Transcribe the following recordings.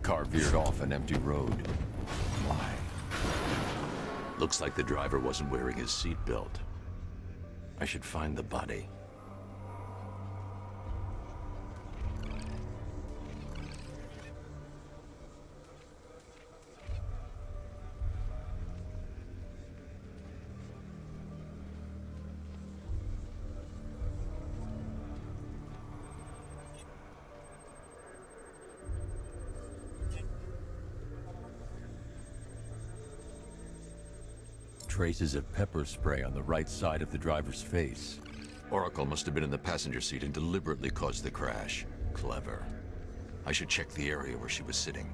car veered off an empty road. Why? Looks like the driver wasn't wearing his seatbelt. I should find the body. Traces of pepper spray on the right side of the driver's face. Oracle must have been in the passenger seat and deliberately caused the crash. Clever. I should check the area where she was sitting.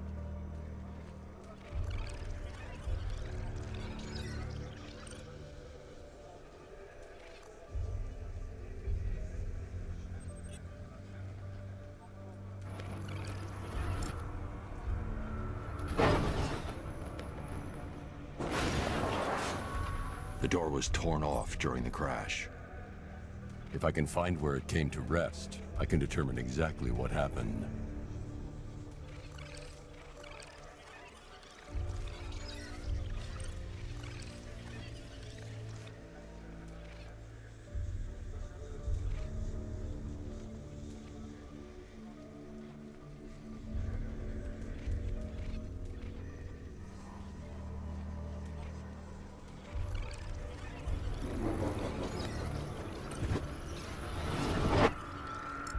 The door was torn off during the crash. If I can find where it came to rest, I can determine exactly what happened.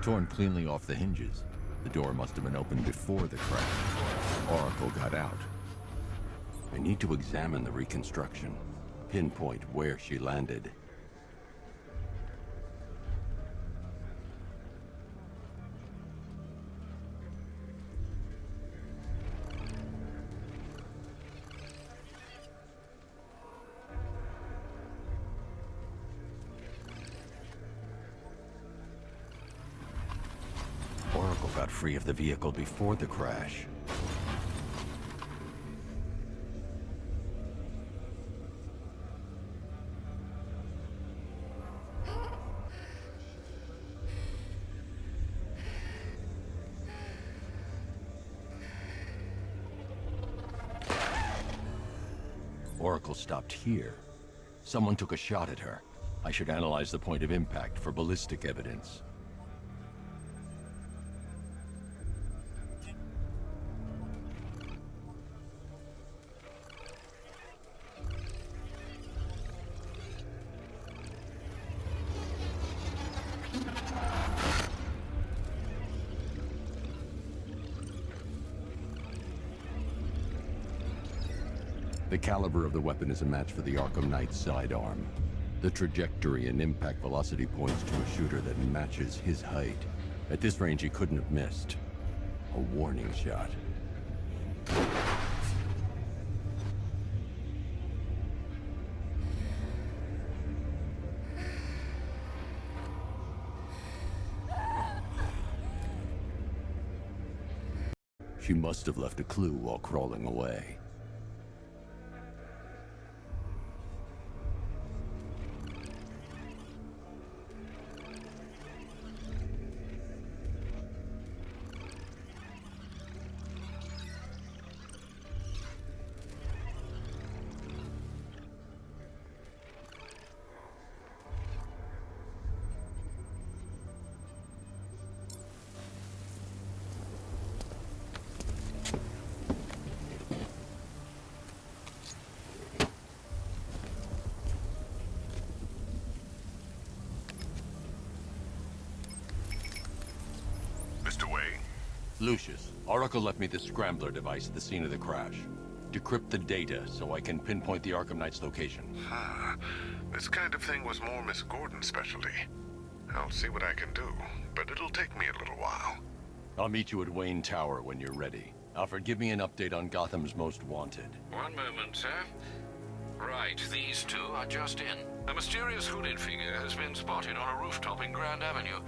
Torn cleanly off the hinges. The door must have been opened before the crash. Oracle got out. I need to examine the reconstruction, pinpoint where she landed. Oracle got free of the vehicle before the crash. Oracle stopped here. Someone took a shot at her. I should analyze the point of impact for ballistic evidence. The caliber of the weapon is a match for the Arkham Knight's sidearm. The trajectory and impact velocity points to a shooter that matches his height. At this range, he couldn't have missed. A warning shot. She must have left a clue while crawling away. Lucius, Oracle left me the scrambler device at the scene of the crash. Decrypt the data so I can pinpoint the Arkham Knight's location. This kind of thing was more Miss Gordon's specialty. I'll see what I can do, but it'll take me a little while. I'll meet you at Wayne Tower when you're ready. Alfred, give me an update on Gotham's Most Wanted. One moment, sir. Right, these two are just in. A mysterious hooded figure has been spotted on a rooftop in Grand Avenue.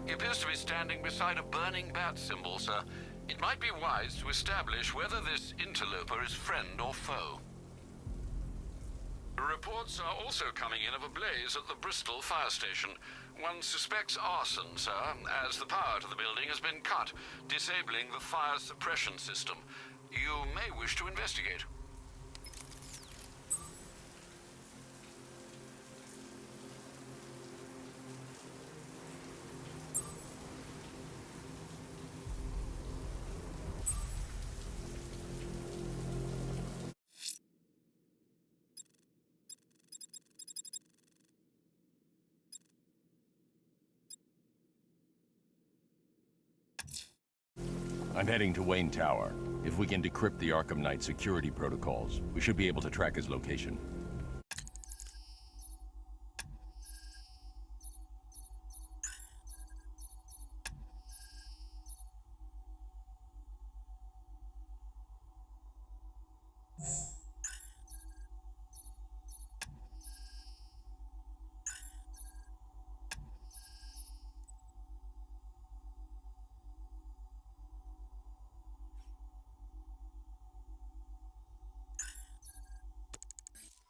He appears to be standing beside a burning bat symbol, sir. It might be wise to establish whether this interloper is friend or foe. Reports are also coming in of a blaze at the Bristol fire station. One suspects arson, sir, as the power to the building has been cut, disabling the fire suppression system. You may wish to investigate. I'm heading to Wayne Tower. If we can decrypt the Arkham Knight security protocols, we should be able to track his location.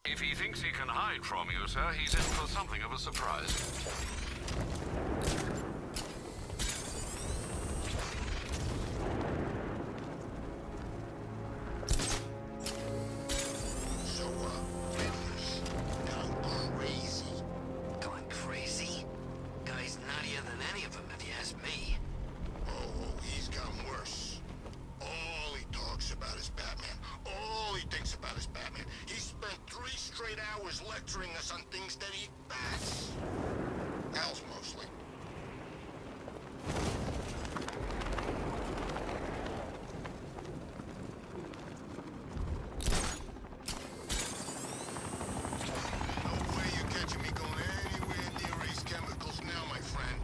If he thinks he can hide from you, sir, he's in for something of a surprise. So, Memphis, gone crazy. Gone crazy? Guy's nuttier than any of them, if you ask me. Oh, he's gotten worse. All he talks about is Batman. All he thinks about is Batman. He spent 3 straight hours lecturing us on things that eat bats. Owls, mostly. No way you're catching me going anywhere near these chemicals now, my friend.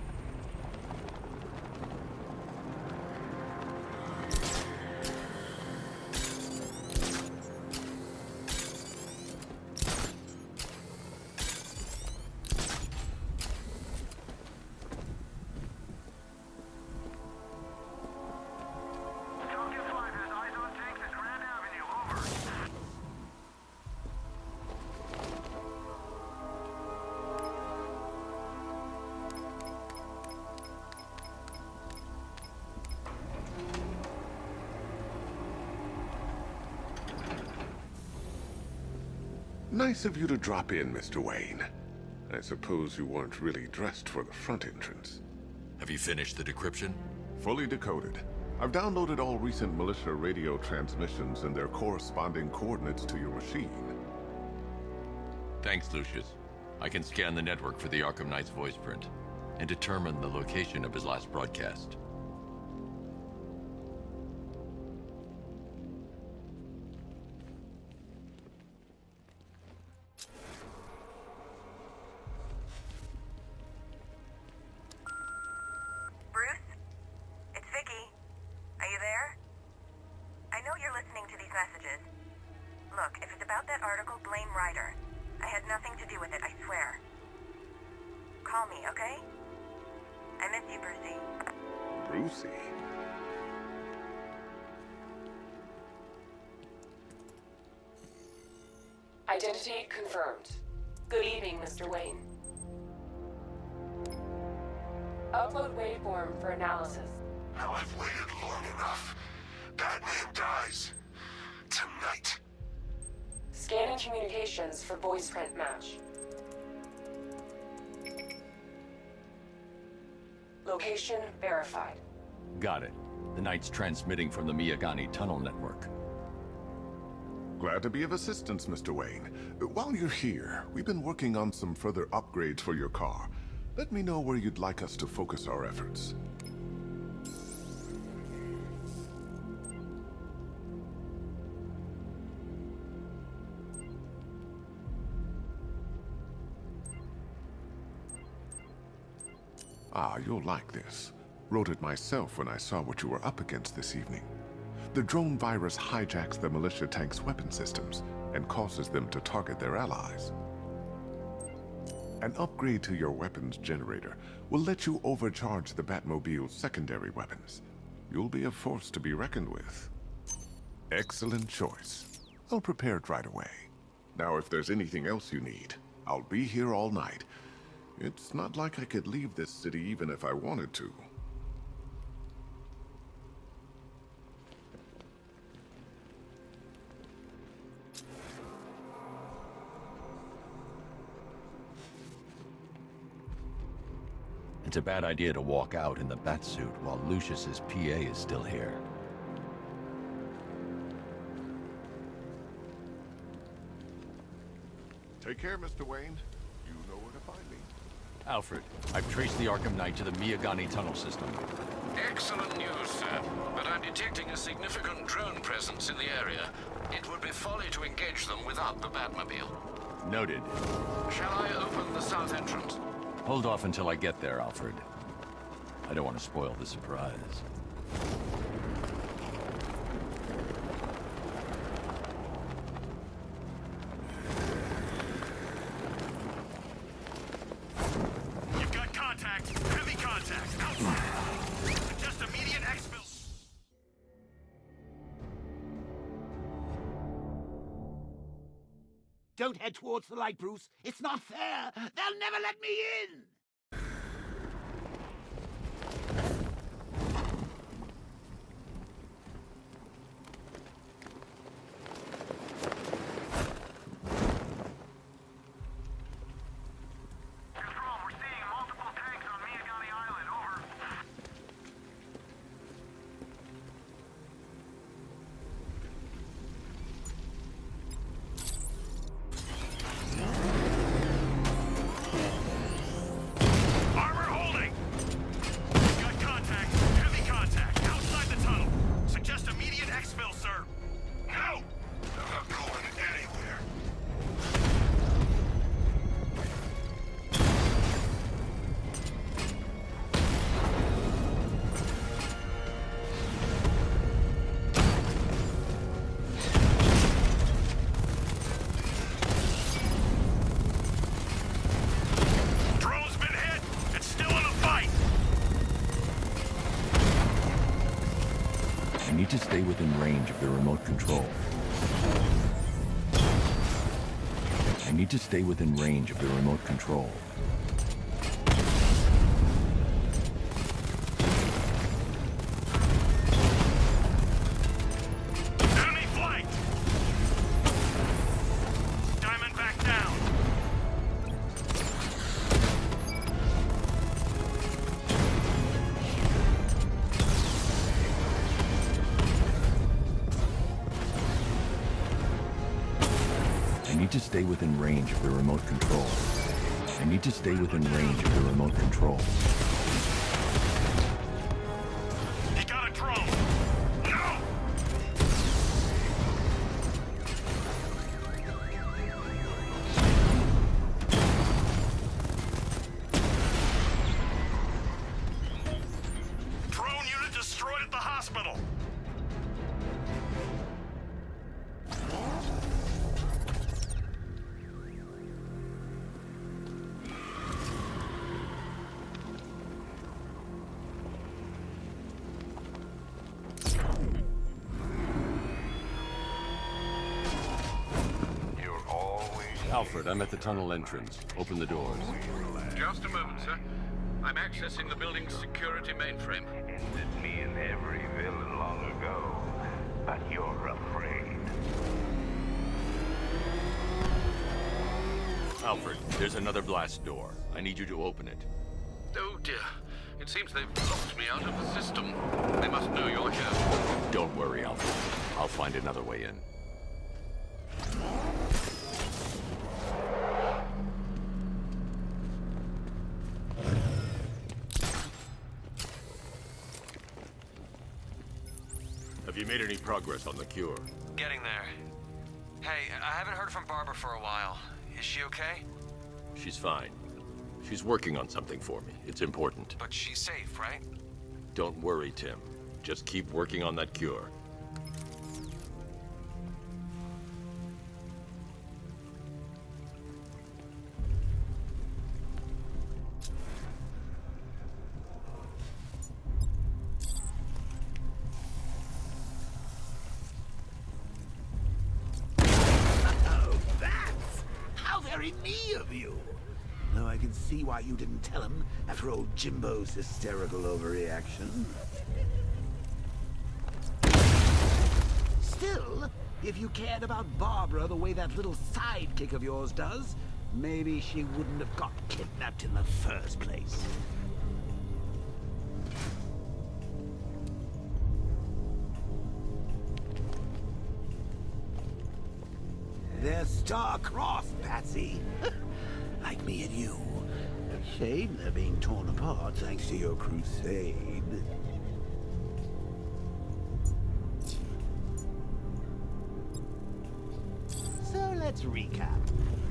Nice of you to drop in, Mr. Wayne. I suppose you weren't really dressed for the front entrance. Have you finished the decryption? Fully decoded. I've downloaded all recent militia radio transmissions and their corresponding coordinates to your machine. Thanks, Lucius. I can scan the network for the Arkham Knight's voice print and determine the location of his last broadcast. Brucey? Identity confirmed. Good evening, Mr. Wayne. Upload waveform for analysis. Now I've waited long enough. Batman dies. Tonight. Scanning communications for voice print match. Location verified. Got it. The Knight's transmitting from the Miyagani tunnel network. Glad to be of assistance, Mr. Wayne. While you're here, we've been working on some further upgrades for your car. Let me know where you'd like us to focus our efforts. Ah, you'll like this. Wrote it myself when I saw what you were up against this evening. The drone virus hijacks the militia tank's weapon systems and causes them to target their allies. An upgrade to your weapons generator will let you overcharge the Batmobile's secondary weapons. You'll be a force to be reckoned with. Excellent choice. I'll prepare it right away. Now, if there's anything else you need, I'll be here all night. It's not like I could leave this city even if I wanted to. It's a bad idea to walk out in the batsuit while Lucius's PA is still here. Take care, Mr. Wayne. You know where to find me. Alfred, I've traced the Arkham Knight to the Miyagani tunnel system. Excellent news, sir. But I'm detecting a significant drone presence in the area. It would be folly to engage them without the Batmobile. Noted. Shall I open the south entrance? Hold off until I get there, Alfred. I don't want to spoil the surprise. You've got contact. Heavy contact. Outside. Just immediate exfil. Don't head towards the light, Bruce. It's not fair. They'll never let me in. Control, we're seeing multiple tanks on Miyagani Island. Over. Armor holding! Got contact. Heavy contact. Outside the tunnel. Suggest immediate exfil, sir. No! They're not going anywhere. Drone's been hit. It's still in a fight. I need to stay within range of the remote control. I need to stay within range of the remote control. Enemy flight! Diamond back down. I need to stay within range of the remote control. I need to stay within range of the remote control. He got a drone. No! Drone unit destroyed at the hospital. You're always... Alfred, I'm at the tunnel entrance. Open the doors. Just a moment, sir. I'm accessing the building's security mainframe. Ended me in every villain long ago, but you're afraid. Alfred, there's another blast door. I need you to open it. Oh dear. It seems they've locked me out of the system. They must know you're here. Don't worry, Alfred. I'll find another way in. Have you made any progress on the cure? Getting there. Hey, I haven't heard from Barbara for a while. Is she okay? She's fine. She's working on something for me. It's important. But she's safe, right? Don't worry, Tim. Just keep working on that cure. Oh, that's how very me of you. Though I can see why you didn't tell him after old Jimbo's hysterical overreaction. Still, if you cared about Barbara the way that little sidekick of yours does, maybe she wouldn't have got kidnapped in the first place. They're star-crossed, Patsy. Like me and you. Shame they're being torn apart thanks to your crusade. So let's recap.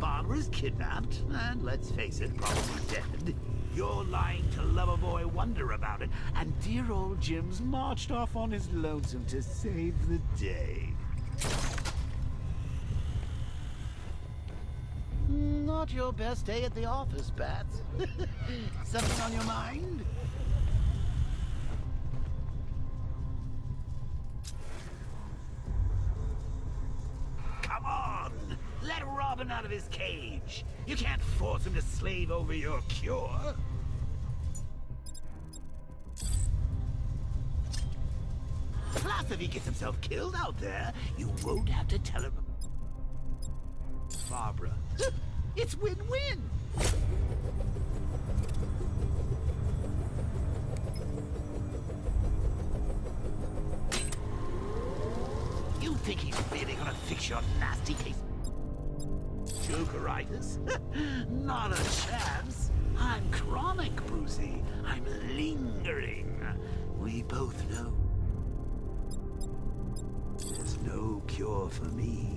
Barbara's kidnapped, and let's face it, probably dead. You're lying to Loverboy Wonder about it, and dear old Jim's marched off on his lonesome to save the day. Not your best day at the office, Bats. Something on your mind? Come on! Let Robin out of his cage! You can't force him to slave over your cure! Plus, if he gets himself killed out there, you won't have to tell him... Barbara. It's win-win! You think he's really gonna fix your nasty case? Jokeritis? Not a chance. I'm chronic, Brucey. I'm lingering. We both know. There's no cure for me.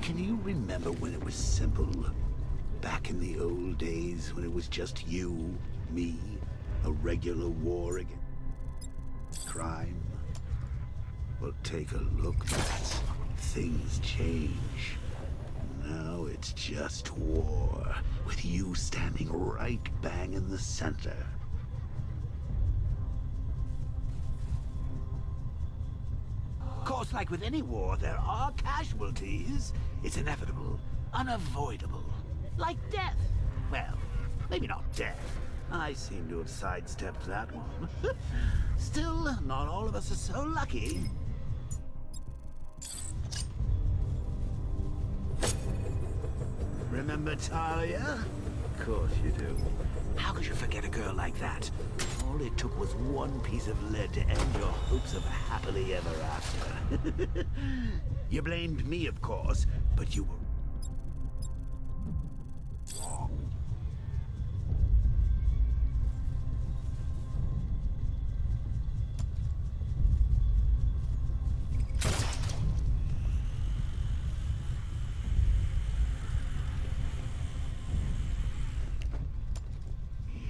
Can you remember when it was simple? Back in the old days when it was just you, me, a regular war against crime? Well, take a look, Matt. Things change. Now it's just war, with you standing right bang in the center. Of course, like with any war, there are casualties. It's inevitable, unavoidable. Like death. Well, maybe not death. I seem to have sidestepped that one. Still, not all of us are so lucky. Remember Talia? Of course you do. How could you forget a girl like that? All it took was one piece of lead to end your hopes of a happily ever after. You blamed me, of course, but you were wrong.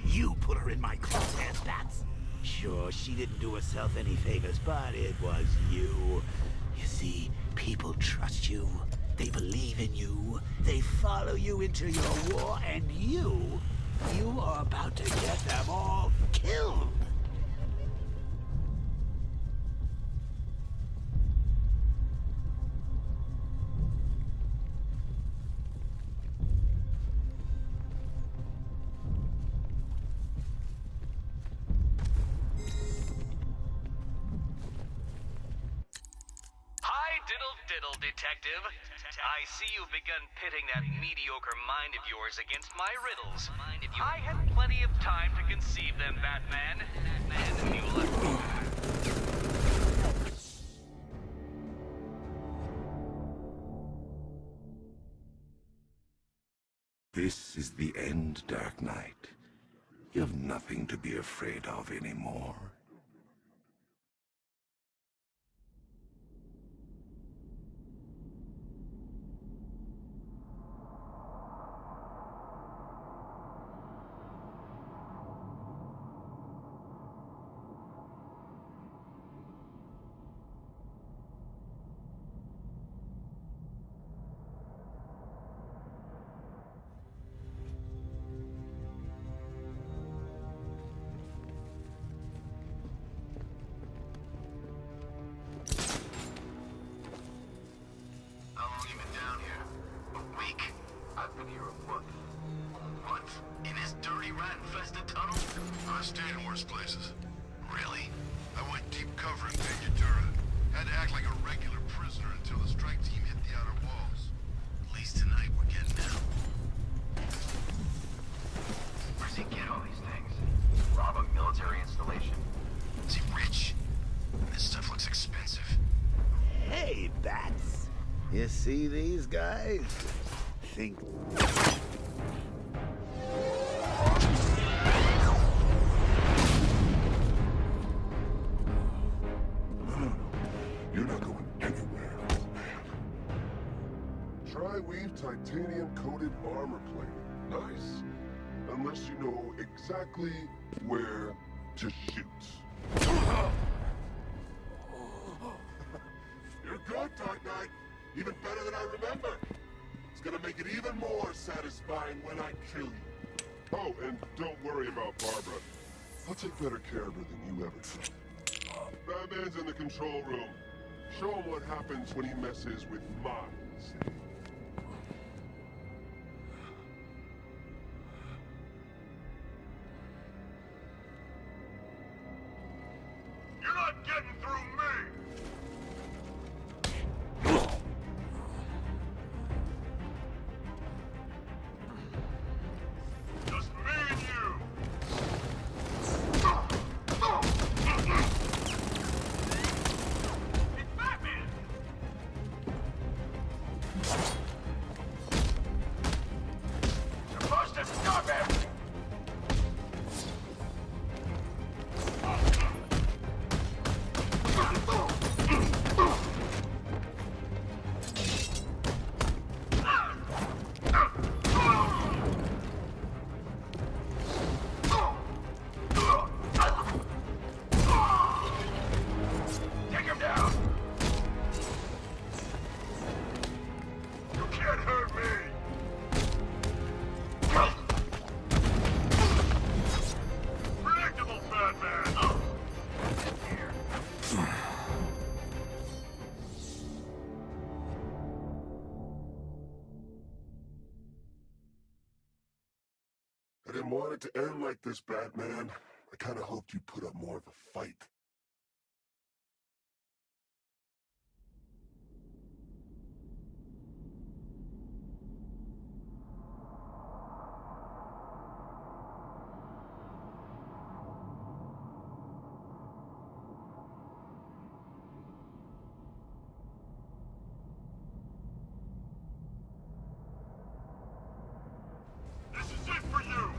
You put her in my crosshairs, Bats. Sure, she didn't do herself any favors, but it was you. You see, people trust you. They believe in you. They follow you into your war, and you are about to get them all killed. Diddle, detective. I see you've begun pitting that mediocre mind of yours against my riddles. I had plenty of time to conceive them, Batman. And you This is the end, Dark Knight. You have nothing to be afraid of anymore. here afoot. What? In this dirty, rat-infested tunnel? I stayed in worse places. Really? I went deep cover in Peñadura. Had to act like a regular prisoner until the strike team hit the outer walls. At least tonight we're getting out. Where's he get all these things? Rob a military installation? Is he rich? This stuff looks expensive. Hey, bats. You see these guys? Think... You're not going anywhere, man. Tri-weave titanium-coated armor plate. Nice. Unless you know exactly where to shoot. You're good, Dark Knight. Even better than I remember. It's gonna make it even more satisfying when I kill you. Oh, and don't worry about Barbara. I'll take better care of her than you ever could. Batman's in the control room. Show him what happens when he messes with minds. You're not getting through me! Just me and you! It's Batman! Supposed to stop him! Take him down! You can't hurt me! Predictable, Batman! Here. I didn't want it to end like this, Batman. I kind of hoped you'd put up more of a fight. This is it for you!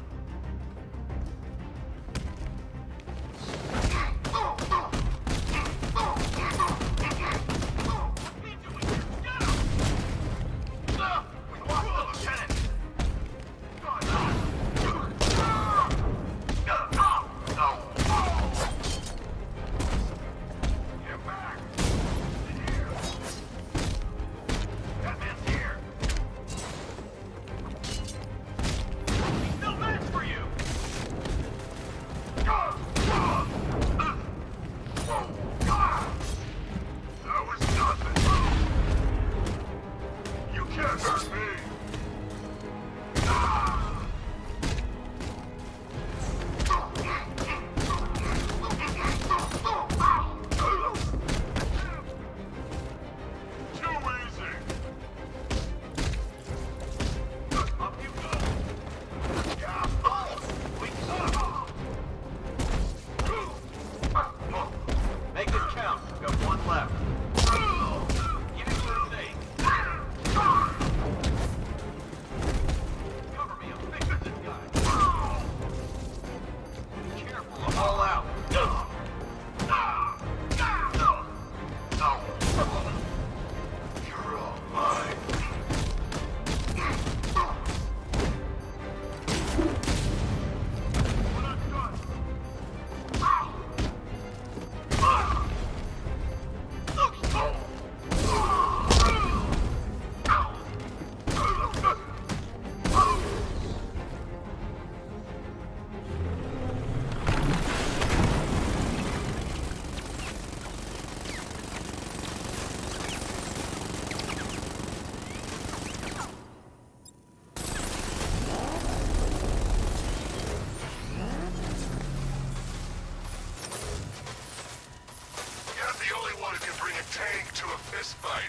one who can bring a tank to a fistfight.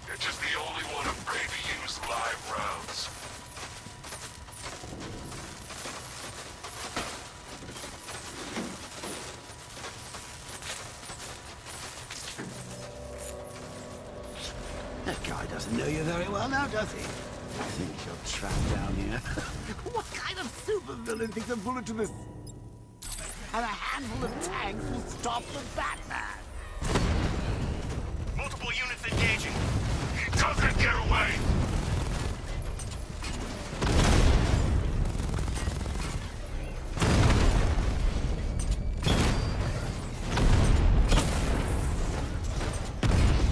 They're just the only one afraid to use live rounds. That guy doesn't know you very well now, does he? Thinks you're trapped down here. What kind of supervillain thinks a bullet to the... and a handful of tanks will stop the Batman? Multiple units engaging. He doesn't get away!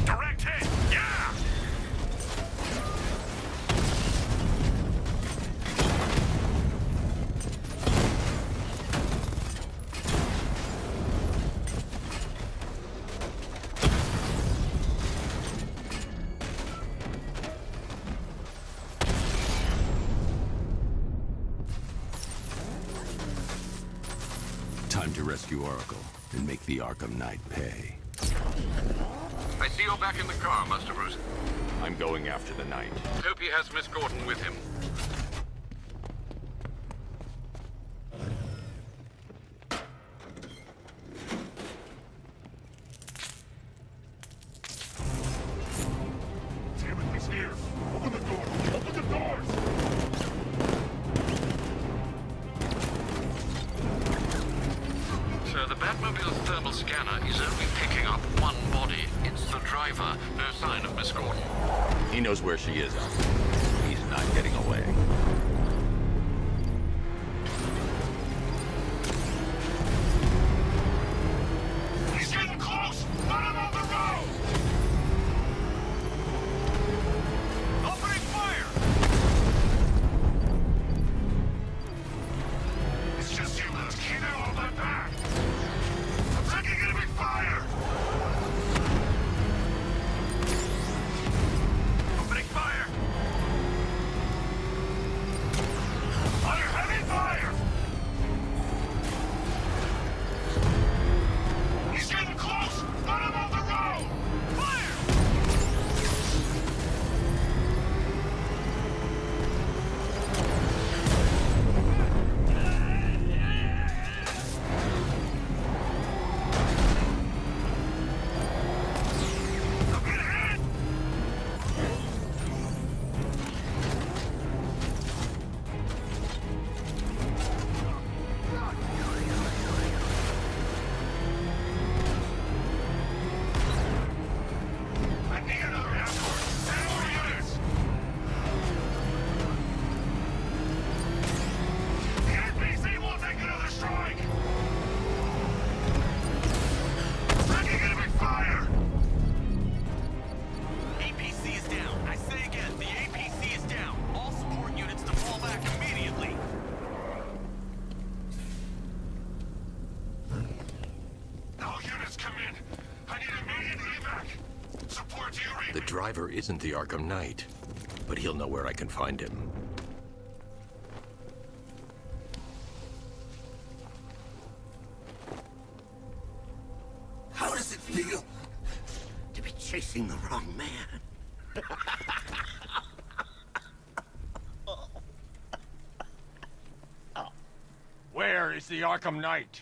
Direct hit! Yeah! Time to rescue Oracle and make the Arkham Knight pay. I see you're back in the car, Master Bruce. I'm going after the Knight. Hope he has Miss Gordon with him. Damn it, he's here! Open the door! Open the doors! So the Batmobile's thermal scanner is only picking up one body. It's the driver. No sign of Miss Gordon. He knows where she is, Alfred. He's not getting away. He's getting close! Let him on the road! Opening fire! It's just you, Liz. Keep it all that back! I'm taking enemy fire! Opening fire! Under heavy fire! He's getting close! Let him on the road! Fire! I'm gonna hit! I need another escort! 10 more units! The NPC will take another strike! Taking enemy fire! APC is down. I say again, the APC is down. All support units to fall back immediately. All units come in! I need immediate evac! Support to you, Reaper! The driver isn't the Arkham Knight, but he'll know where I can find him. How does it feel to be chasing the wrong man? Where is the Arkham Knight?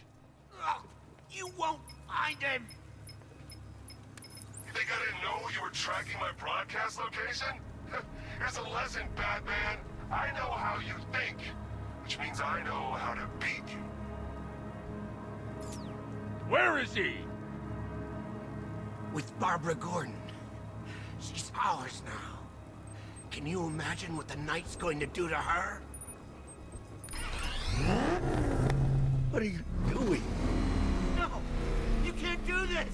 You won't find him! You think I didn't know you were tracking my broadcast location? Here's a lesson, Batman. I know how you think, which means I know how to beat you. Where is he? With Barbara Gordon. She's ours now. Can you imagine what the Knight's going to do to her? What are you doing? No! You can't do this!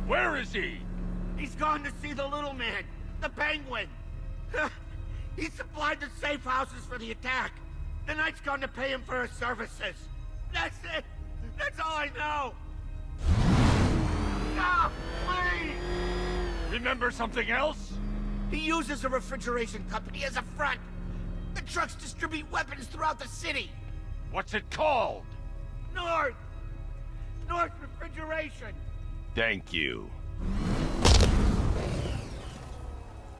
Where is he? He's gone to see the little man, the Penguin. He supplied the safe houses for the attack. The Knight's gone to pay him for his services. That's it. That's all I know. No, please. Remember something else? He uses a refrigeration company as a front. The trucks distribute weapons throughout the city. What's it called? North Refrigeration. Thank you.